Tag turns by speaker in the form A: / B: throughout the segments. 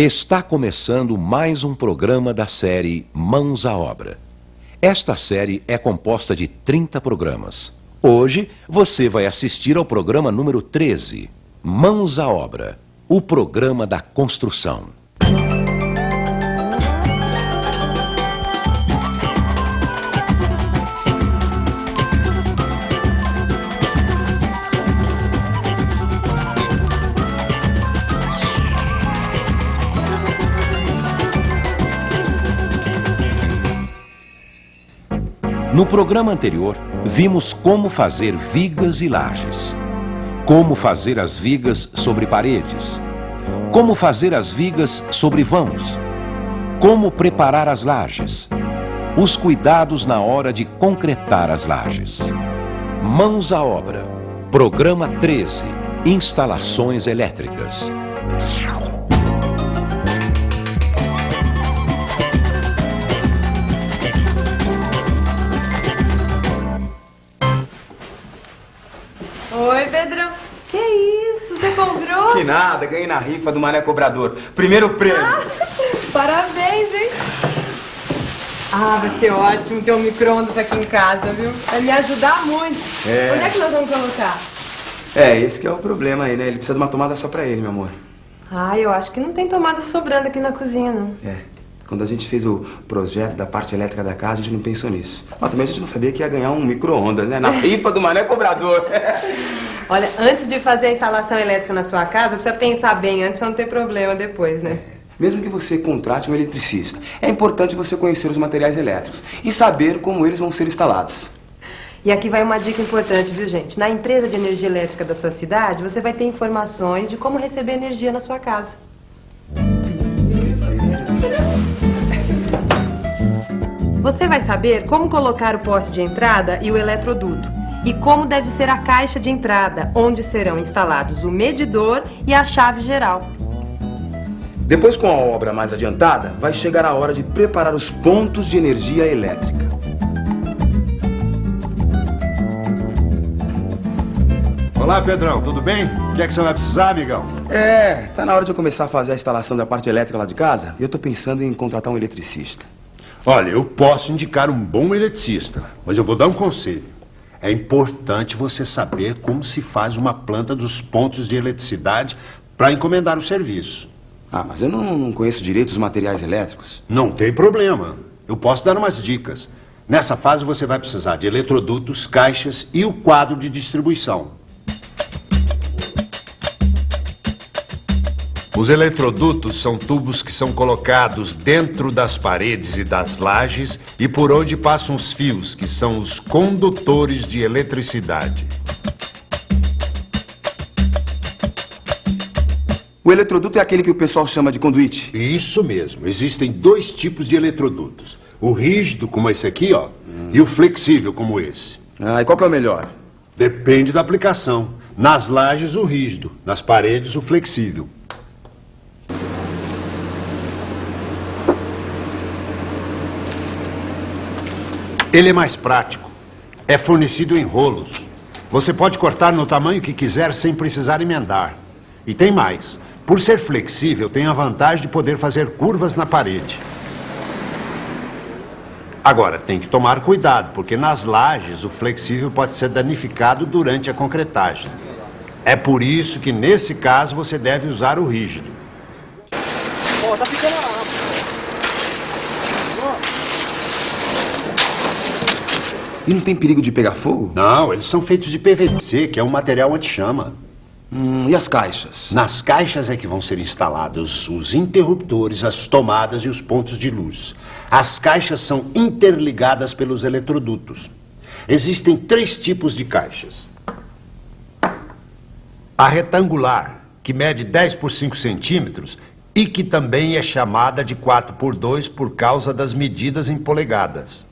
A: Está começando mais um programa da série Mãos à Obra. Esta série é composta de 30 programas. Hoje você vai assistir ao programa número 13, Mãos à Obra, o programa da construção. No programa anterior, vimos como fazer vigas e lajes, como fazer as vigas sobre paredes, como fazer as vigas sobre vãos, como preparar as lajes, os cuidados na hora de concretar as lajes. Mãos à obra, programa 13, instalações elétricas.
B: Oi, Pedrão. Que isso? Você comprou?
C: Que nada, ganhei na rifa do Mané Cobrador. Primeiro prêmio.
B: Parabéns, hein? Vai ser ótimo ter um micro-ondas aqui em casa, viu? Vai me ajudar muito. Onde é que nós vamos colocar?
C: Esse que é o problema aí, né? Ele precisa de uma tomada só pra ele, meu amor.
B: Eu acho que não tem tomada sobrando aqui na cozinha, não.
C: Quando a gente fez o projeto da parte elétrica da casa, a gente não pensou nisso. Mas também a gente não sabia que ia ganhar um micro-ondas, né? Na rifa do Mané Cobrador.
B: Olha, antes de fazer a instalação elétrica na sua casa, precisa pensar bem antes pra não ter problema depois, né?
C: Mesmo que você contrate um eletricista, é importante você conhecer os materiais elétricos e saber como eles vão ser instalados.
B: E aqui vai uma dica importante, viu, gente? Na empresa de energia elétrica da sua cidade, você vai ter informações de como receber energia na sua casa. Você vai saber como colocar o poste de entrada e o eletroduto. E como deve ser a caixa de entrada, onde serão instalados o medidor e a chave geral.
C: Depois, com a obra mais adiantada, vai chegar a hora de preparar os pontos de energia elétrica.
D: Olá, Pedrão, tudo bem? O que é que você vai precisar, amigão?
C: Tá na hora de eu começar a fazer a instalação da parte elétrica lá de casa e eu tô pensando em contratar um eletricista.
D: Olha, eu posso indicar um bom eletricista, mas eu vou dar um conselho. É importante você saber como se faz uma planta dos pontos de eletricidade para encomendar o serviço.
C: Mas eu não conheço direito os materiais elétricos.
D: Não tem problema. Eu posso dar umas dicas. Nessa fase você vai precisar de eletrodutos, caixas e o quadro de distribuição. Os eletrodutos são tubos que são colocados dentro das paredes e das lajes e por onde passam os fios, que são os condutores de eletricidade.
C: O eletroduto é aquele que o pessoal chama de conduíte?
D: Isso mesmo. Existem dois tipos de eletrodutos. O rígido, como esse aqui, ó, e o flexível, como esse.
C: E qual que é o melhor?
D: Depende da aplicação. Nas lajes, o rígido. Nas paredes, o flexível. Ele é mais prático. É fornecido em rolos. Você pode cortar no tamanho que quiser sem precisar emendar. E tem mais. Por ser flexível, tem a vantagem de poder fazer curvas na parede. Agora, tem que tomar cuidado, porque nas lajes o flexível pode ser danificado durante a concretagem. É por isso que, nesse caso, você deve usar o rígido.
C: Tá ficando lá. E não tem perigo de pegar fogo?
D: Não, eles são feitos de PVC, que é um material anti-chama.
C: E as caixas?
D: Nas caixas é que vão ser instalados os interruptores, as tomadas e os pontos de luz. As caixas são interligadas pelos eletrodutos. Existem 3 tipos de caixas. A retangular, que mede 10 por 5 centímetros e que também é chamada de 4 por 2 por causa das medidas em polegadas.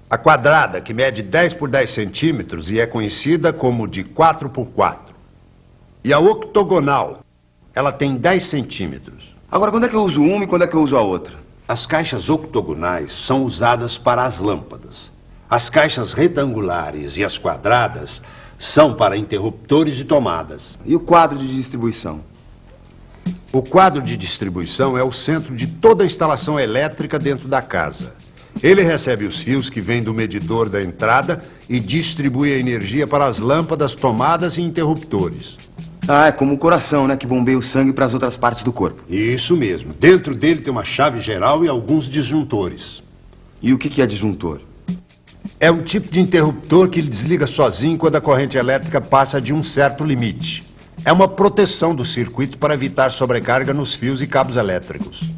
D: A quadrada, que mede 10 por 10 centímetros e é conhecida como de 4 por 4. E a octogonal, ela tem 10 centímetros.
C: Agora, quando é que eu uso uma e quando é que eu uso a outra?
D: As caixas octogonais são usadas para as lâmpadas. As caixas retangulares e as quadradas são para interruptores e tomadas.
C: E o quadro de distribuição?
D: O quadro de distribuição é o centro de toda a instalação elétrica dentro da casa. Ele recebe os fios que vêm do medidor da entrada e distribui a energia para as lâmpadas, tomadas e interruptores.
C: Ah, é como o coração, né? Que bombeia o sangue para as outras partes do corpo.
D: Isso mesmo. Dentro dele tem uma chave geral e alguns disjuntores.
C: E o que é disjuntor?
D: É um tipo de interruptor que ele desliga sozinho quando a corrente elétrica passa de um certo limite. É uma proteção do circuito para evitar sobrecarga nos fios e cabos elétricos.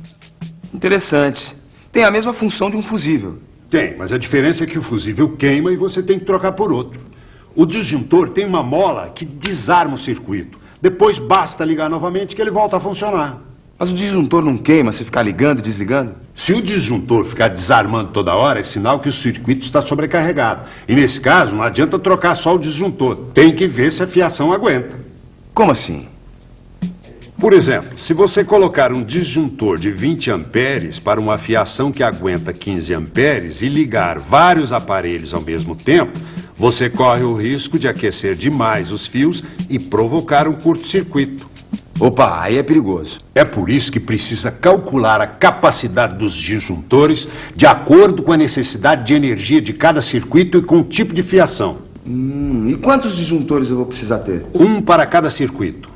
C: Interessante. Tem a mesma função de um fusível.
D: Tem, mas a diferença é que o fusível queima e você tem que trocar por outro. O disjuntor tem uma mola que desarma o circuito. Depois basta ligar novamente que ele volta a funcionar.
C: Mas o disjuntor não queima se ficar ligando e desligando?
D: Se o disjuntor ficar desarmando toda hora, é sinal que o circuito está sobrecarregado. E nesse caso, não adianta trocar só o disjuntor. Tem que ver se a fiação aguenta.
C: Como assim?
D: Por exemplo, se você colocar um disjuntor de 20 amperes para uma fiação que aguenta 15 amperes e ligar vários aparelhos ao mesmo tempo, você corre o risco de aquecer demais os fios e provocar um curto-circuito.
C: Opa, aí é perigoso.
D: É por isso que precisa calcular a capacidade dos disjuntores de acordo com a necessidade de energia de cada circuito e com o tipo de fiação.
C: E quantos disjuntores eu vou precisar ter?
D: Um para cada circuito.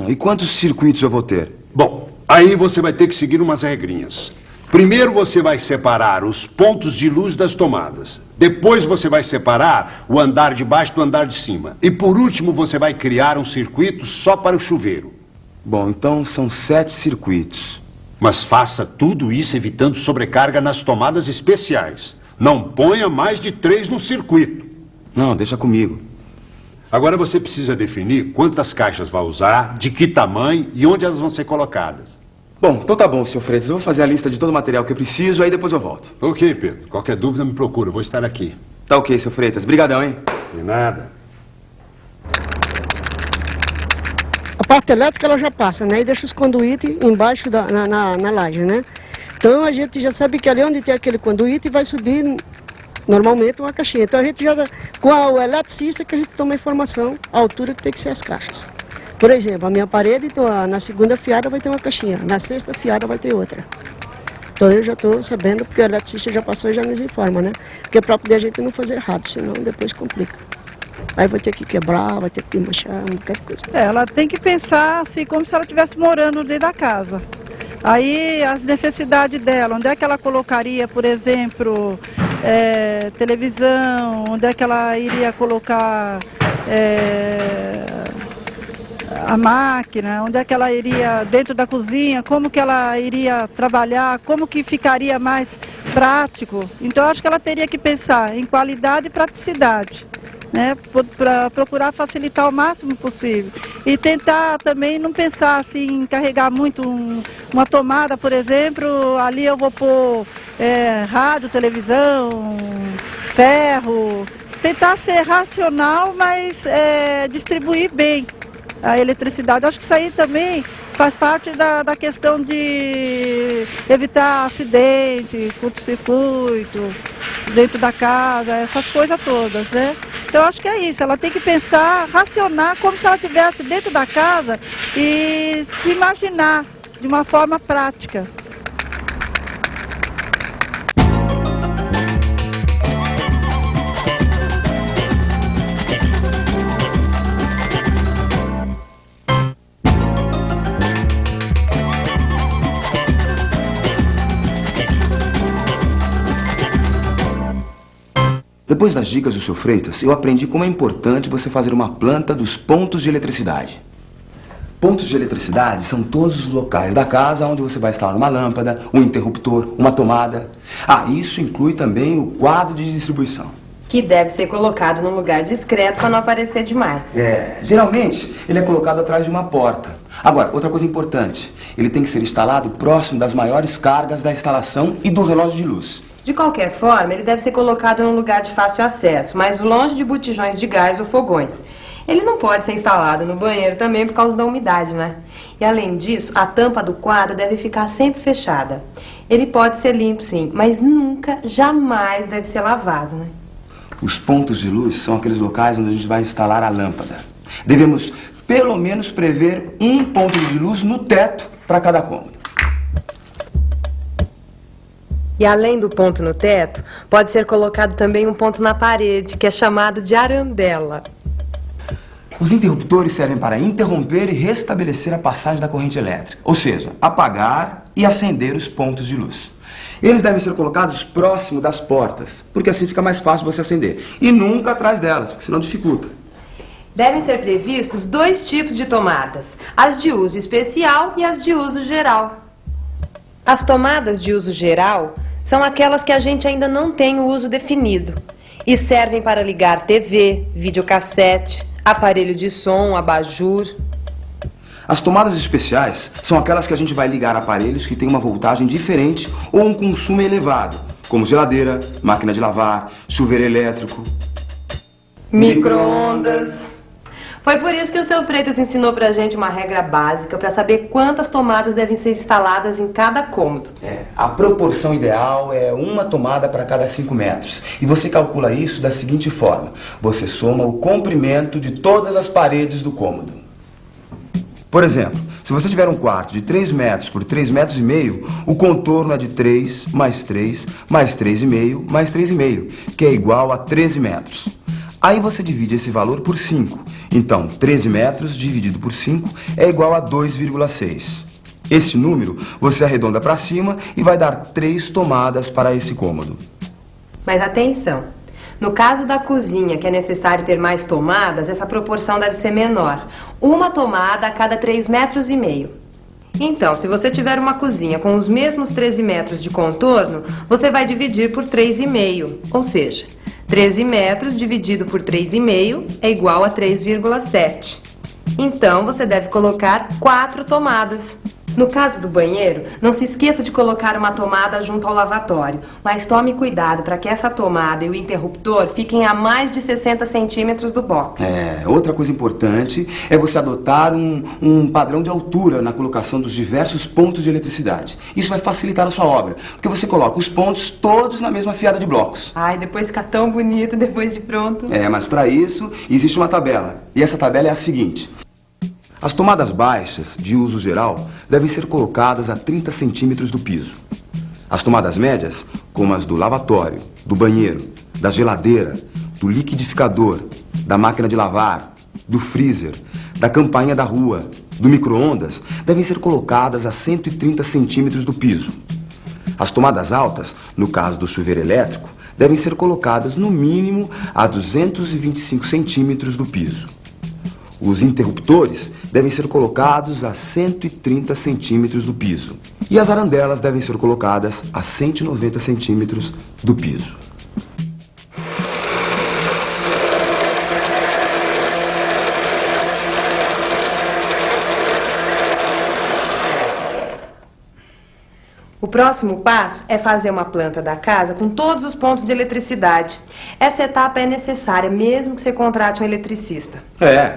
C: E quantos circuitos eu vou ter?
D: Bom, aí você vai ter que seguir umas regrinhas. Primeiro você vai separar os pontos de luz das tomadas. Depois você vai separar o andar de baixo do andar de cima. E por último você vai criar um circuito só para o chuveiro.
C: Bom, então são 7 circuitos.
D: Mas faça tudo isso evitando sobrecarga nas tomadas especiais. Não ponha mais de 3 no circuito.
C: Não, deixa comigo.
D: Agora você precisa definir quantas caixas vai usar, de que tamanho e onde elas vão ser colocadas.
C: Bom, então tá bom, Sr. Freitas. Eu vou fazer a lista de todo o material que eu preciso, aí depois eu volto.
D: Ok, Pedro. Qualquer dúvida me procura, eu vou estar aqui.
C: Tá ok, Sr. Freitas. Brigadão, hein?
D: De nada.
E: A parte elétrica ela já passa, né? E deixa os conduítes embaixo na laje, né? Então a gente já sabe que ali onde tem aquele conduíte vai subir normalmente uma caixinha. Então a gente já, com o eletricista que a gente toma a informação, a altura que tem que ser as caixas. Por exemplo, a minha parede, na segunda fiada vai ter uma caixinha, na sexta fiada vai ter outra. Então eu já estou sabendo, porque o eletricista já passou e já nos informa, né? Porque é para poder a gente não fazer errado, senão depois complica. Aí vai ter que quebrar, vai ter que manchar, qualquer coisa.
F: Ela tem que pensar assim, como se ela estivesse morando dentro da casa. Aí as necessidades dela, onde é que ela colocaria, por exemplo, televisão, onde é que ela iria colocar a máquina, onde é que ela iria dentro da cozinha, como que ela iria trabalhar, como que ficaria mais prático. Então acho que ela teria que pensar em qualidade e praticidade, né, para procurar facilitar o máximo possível. E tentar também não pensar assim, em carregar muito uma tomada, por exemplo, ali eu vou pôr rádio, televisão, ferro. Tentar ser racional, mas distribuir bem a eletricidade. Acho que isso aí também faz parte da questão de evitar acidente, curto-circuito, dentro da casa, essas coisas todas, né? Então acho que é isso, ela tem que pensar, racionar como se ela estivesse dentro da casa e se imaginar de uma forma prática.
C: Depois das dicas do Sr. Freitas, eu aprendi como é importante você fazer uma planta dos pontos de eletricidade. Pontos de eletricidade são todos os locais da casa onde você vai instalar uma lâmpada, um interruptor, uma tomada. Ah, isso inclui também o quadro de distribuição.
B: Que deve ser colocado num lugar discreto para não aparecer demais.
C: Geralmente ele é colocado atrás de uma porta. Agora, outra coisa importante, ele tem que ser instalado próximo das maiores cargas da instalação e do relógio de luz.
B: De qualquer forma, ele deve ser colocado num lugar de fácil acesso, mas longe de botijões de gás ou fogões. Ele não pode ser instalado no banheiro também por causa da umidade, né? E além disso, a tampa do quadro deve ficar sempre fechada. Ele pode ser limpo, sim, mas nunca, jamais deve ser lavado, né?
C: Os pontos de luz são aqueles locais onde a gente vai instalar a lâmpada. Devemos pelo menos prever um ponto de luz no teto para cada cômodo.
B: E além do ponto no teto, pode ser colocado também um ponto na parede, que é chamado de arandela.
C: Os interruptores servem para interromper e restabelecer a passagem da corrente elétrica, ou seja, apagar e acender os pontos de luz. Eles devem ser colocados próximo das portas, porque assim fica mais fácil você acender, e nunca atrás delas, porque senão dificulta.
B: Devem ser previstos 2 tipos de tomadas, as de uso especial e as de uso geral. As tomadas de uso geral são aquelas que a gente ainda não tem o uso definido e servem para ligar TV, videocassete, aparelho de som, abajur.
C: As tomadas especiais são aquelas que a gente vai ligar a aparelhos que têm uma voltagem diferente ou um consumo elevado, como geladeira, máquina de lavar, chuveiro elétrico,
B: Micro-ondas. Foi por isso que o seu Freitas ensinou pra gente uma regra básica para saber quantas tomadas devem ser instaladas em cada cômodo.
C: A proporção ideal é uma tomada para cada 5 metros. E você calcula isso da seguinte forma. Você soma o comprimento de todas as paredes do cômodo. Por exemplo, se você tiver um quarto de 3 metros por 3 metros e meio, o contorno é de 3 mais 3 mais 3,5 mais 3,5, que é igual a 13 metros. Aí você divide esse valor por 5. Então, 13 metros dividido por 5 é igual a 2,6. Esse número você arredonda para cima e vai dar 3 tomadas para esse cômodo.
B: Mas atenção, no caso da cozinha, que é necessário ter mais tomadas, essa proporção deve ser menor. Uma tomada a cada 3,5 metros. Então, se você tiver uma cozinha com os mesmos 13 metros de contorno, você vai dividir por 3,5, ou seja, 13 metros dividido por 3,5 é igual a 3,7. Então, você deve colocar 4 tomadas. No caso do banheiro, não se esqueça de colocar uma tomada junto ao lavatório, mas tome cuidado para que essa tomada e o interruptor fiquem a mais de 60 centímetros do box.
C: Outra coisa importante é você adotar um padrão de altura na colocação dos diversos pontos de eletricidade. Isso vai facilitar a sua obra, porque você coloca os pontos todos na mesma fiada de blocos.
B: Ai, depois fica tão bonito depois de pronto.
C: Mas para isso existe uma tabela, e essa tabela é a seguinte. As tomadas baixas, de uso geral, devem ser colocadas a 30 centímetros do piso. As tomadas médias, como as do lavatório, do banheiro, da geladeira, do liquidificador, da máquina de lavar, do freezer, da campainha da rua, do micro-ondas, devem ser colocadas a 130 centímetros do piso. As tomadas altas, no caso do chuveiro elétrico, devem ser colocadas no mínimo a 225 centímetros do piso. Os interruptores devem ser colocados a 130 centímetros do piso. E as arandelas devem ser colocadas a 190 centímetros do piso.
B: O próximo passo é fazer uma planta da casa com todos os pontos de eletricidade. Essa etapa é necessária, mesmo que você contrate um eletricista.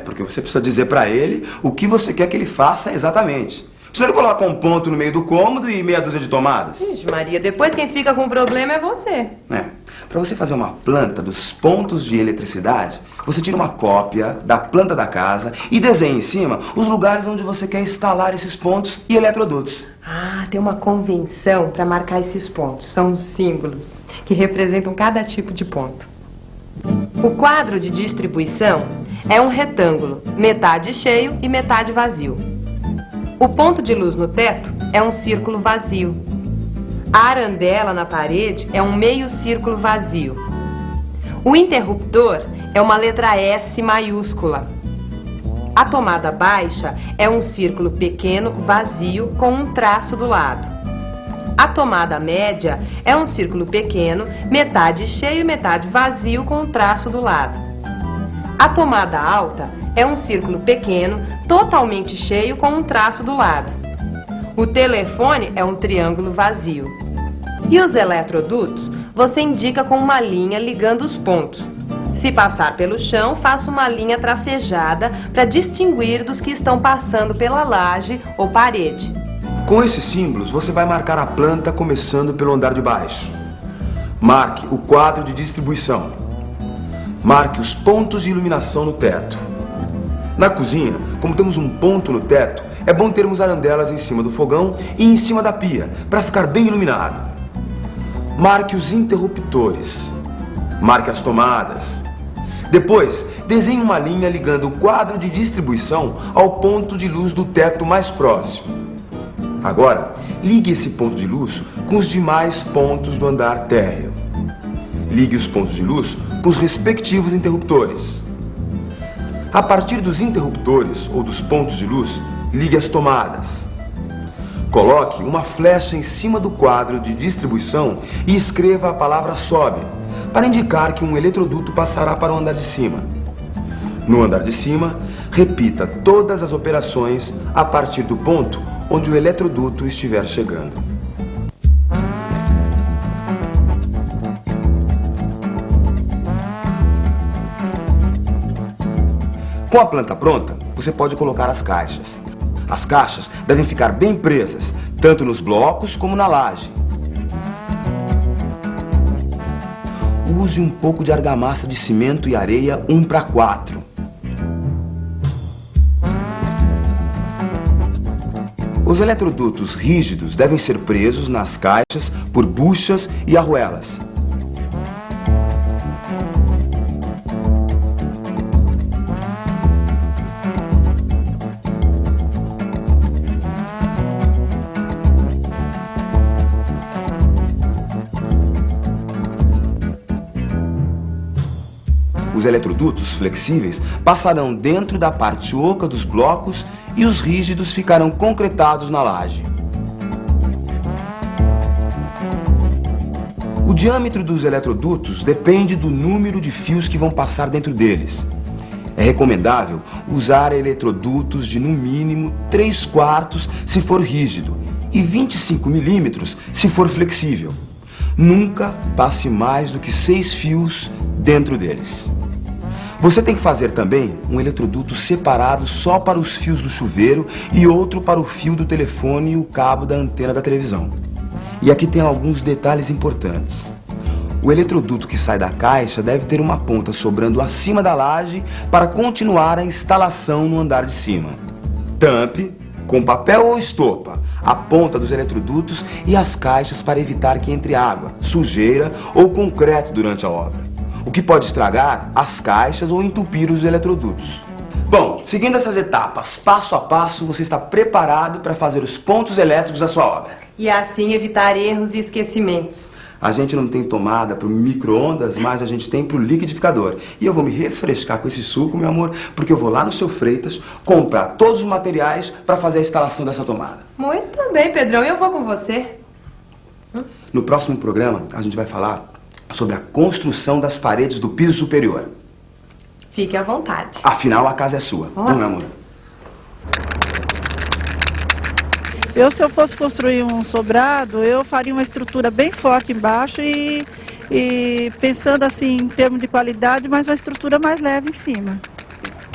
C: Porque você precisa dizer para ele o que você quer que ele faça exatamente. Senão ele coloca um ponto no meio do cômodo e meia dúzia de tomadas.
B: Ixi, Maria, depois quem fica com o problema é você.
C: Para você fazer uma planta dos pontos de eletricidade, você tira uma cópia da planta da casa e desenha em cima os lugares onde você quer instalar esses pontos e eletrodutos.
B: Tem uma convenção para marcar esses pontos. São os símbolos que representam cada tipo de ponto. O quadro de distribuição é um retângulo, metade cheio e metade vazio. O ponto de luz no teto é um círculo vazio. A arandela na parede é um meio círculo vazio. O interruptor é uma letra S maiúscula. A tomada baixa é um círculo pequeno vazio com um traço do lado. A tomada média é um círculo pequeno, metade cheio e metade vazio com um traço do lado. A tomada alta é um círculo pequeno, totalmente cheio com um traço do lado. O telefone é um triângulo vazio. E os eletrodutos você indica com uma linha ligando os pontos. Se passar pelo chão, faça uma linha tracejada para distinguir dos que estão passando pela laje ou parede.
C: Com esses símbolos, você vai marcar a planta começando pelo andar de baixo. Marque o quadro de distribuição. Marque os pontos de iluminação no teto. Na cozinha, como temos um ponto no teto, é bom termos arandelas em cima do fogão e em cima da pia, para ficar bem iluminado. Marque os interruptores. Marque as tomadas. Depois, desenhe uma linha ligando o quadro de distribuição ao ponto de luz do teto mais próximo. Agora, ligue esse ponto de luz com os demais pontos do andar térreo. Ligue os pontos de luz com os respectivos interruptores. A partir dos interruptores ou dos pontos de luz, ligue as tomadas. Coloque uma flecha em cima do quadro de distribuição e escreva a palavra sobe, para indicar que um eletroduto passará para o andar de cima. No andar de cima, repita todas as operações a partir do ponto onde o eletroduto estiver chegando. Com a planta pronta, você pode colocar as caixas. As caixas devem ficar bem presas, tanto nos blocos como na laje. Use um pouco de argamassa de cimento e areia 1:4. Os eletrodutos rígidos devem ser presos nas caixas por buchas e arruelas. Os eletrodutos flexíveis passarão dentro da parte oca dos blocos e os rígidos ficarão concretados na laje. O diâmetro dos eletrodutos depende do número de fios que vão passar dentro deles. É recomendável usar eletrodutos de no mínimo 3/4 se for rígido e 25 milímetros se for flexível. Nunca passe mais do que 6 fios dentro deles. Você tem que fazer também um eletroduto separado só para os fios do chuveiro e outro para o fio do telefone e o cabo da antena da televisão. E aqui tem alguns detalhes importantes. O eletroduto que sai da caixa deve ter uma ponta sobrando acima da laje para continuar a instalação no andar de cima. Tampe com papel ou estopa a ponta dos eletrodutos e as caixas para evitar que entre água, sujeira ou concreto durante a obra, o que pode estragar as caixas ou entupir os eletrodutos. Bom, seguindo essas etapas, passo a passo, você está preparado para fazer os pontos elétricos da sua obra.
B: E assim evitar erros e esquecimentos.
C: A gente não tem tomada para o micro-ondas, mas a gente tem para o liquidificador. E eu vou me refrescar com esse suco, meu amor, porque eu vou lá no Seu Freitas comprar todos os materiais para fazer a instalação dessa tomada.
B: Muito bem, Pedrão. Eu vou com você.
C: No próximo programa, a gente vai falar sobre a construção das paredes do piso superior.
B: Fique à vontade.
C: Afinal, a casa é sua.
B: Oh.
C: Não, meu amor?
F: Se eu fosse construir um sobrado, eu faria uma estrutura bem forte embaixo e pensando assim em termos de qualidade, mas uma estrutura mais leve em cima.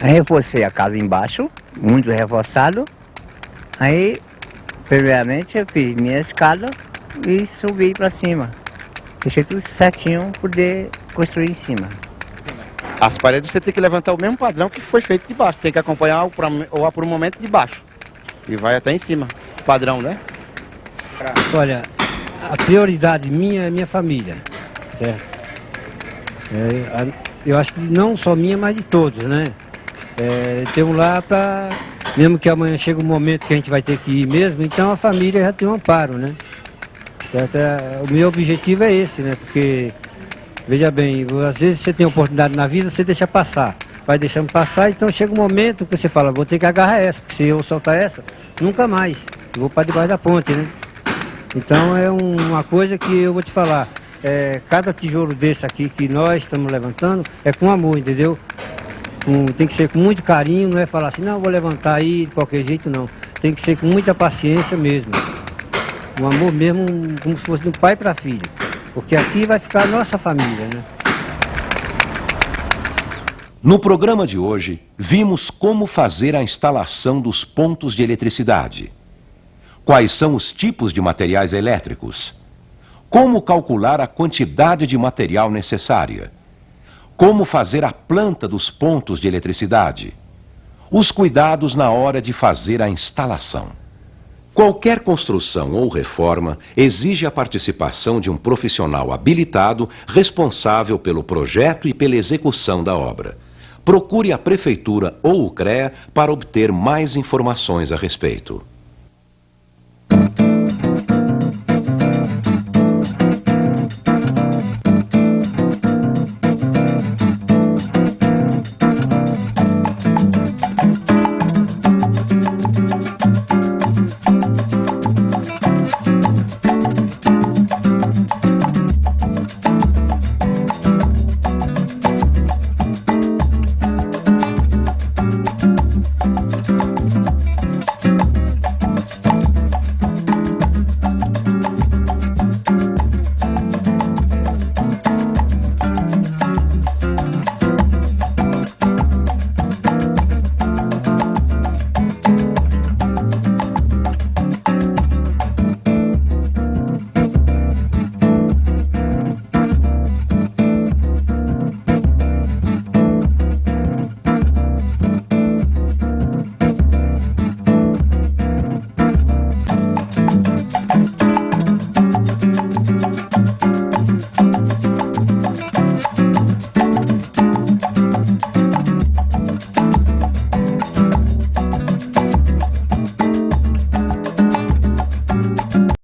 G: Reforcei a casa embaixo, muito reforçado. Aí, primeiramente, eu fiz minha escada e subi para cima. Deixei tudo certinho para poder construir em cima.
H: As paredes você tem que levantar o mesmo padrão que foi feito de baixo. Tem que acompanhar o aprumamento de baixo. E vai até em cima. Padrão, né?
I: Olha, a prioridade minha é minha família, certo? Eu acho que não só minha, mas de todos, né? Temos lá para, mesmo que amanhã chegue um momento que a gente vai ter que ir mesmo, então a família já tem um amparo, né? Certo? O meu objetivo é esse, né? Porque, veja bem, às vezes você tem oportunidade na vida, você deixa passar. Vai deixando passar, então chega um momento que você fala, vou ter que agarrar essa, porque se eu soltar essa, nunca mais. Eu vou para debaixo da ponte, né? Então é uma coisa que eu vou te falar. Cada tijolo desse aqui que nós estamos levantando é com amor, entendeu? Tem que ser com muito carinho, não é falar assim, não, vou levantar aí de qualquer jeito, não. Tem que ser com muita paciência mesmo. Um amor mesmo, como se fosse do pai para filho. Porque aqui vai ficar a nossa família, né?
A: No programa de hoje, vimos como fazer a instalação dos pontos de eletricidade. Quais são os tipos de materiais elétricos? Como calcular a quantidade de material necessária? Como fazer a planta dos pontos de eletricidade? Os cuidados na hora de fazer a instalação. Qualquer construção ou reforma exige a participação de um profissional habilitado responsável pelo projeto e pela execução da obra. Procure a Prefeitura ou o CREA para obter mais informações a respeito.